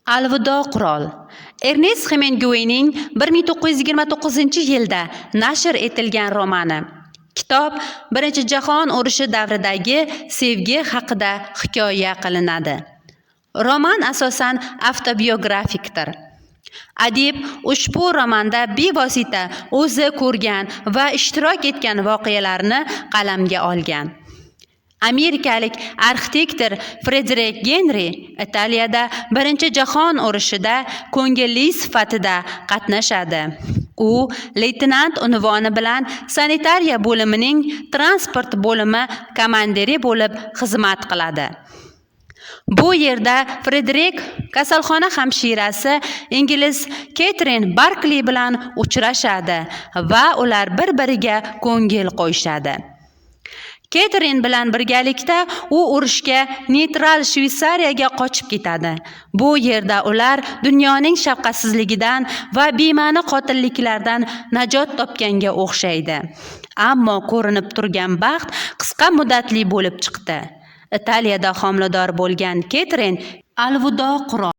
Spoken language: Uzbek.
Alvido qurol. Ernest Hemingwayning 1929-yilda nashr etilgan romani. Kitob Birinchi jahon urushi davridagi sevgi haqida hikoya qilinadi. Roman asosan avtobiografikdir. Adib ushbu romanda bevosita o'zi ko'rgan va ishtirok etgan voqealarni qalamga olgan. Amerikalik arxitektor Frederick Henry Italiyada Birinchi jahon urushida ko'ngilli sifatida qatnashadi. U leytenant unvoni bilan sanitariya bo'limining transport bo'limi komandiri bo'lib xizmat qiladi. Bu yerda Frederick kasalxona hamshirasi ingliz Catherine Barkley bilan uchrashadi va ular bir-biriga ko'ngil qo'yishadi. Catherine bilan birgalikda u urushga neytral Shveysariyaga qochib ketadi. Bu yerda ular dunyoning shafqatsizligidan va bema'ni qotilliklardan najot topganga o'xshaydi. Ammo ko'rinib turgan baxt qisqa muddatli bo'lib chiqdi. Italiyada homilador bo'lgan Catherine alvido qurol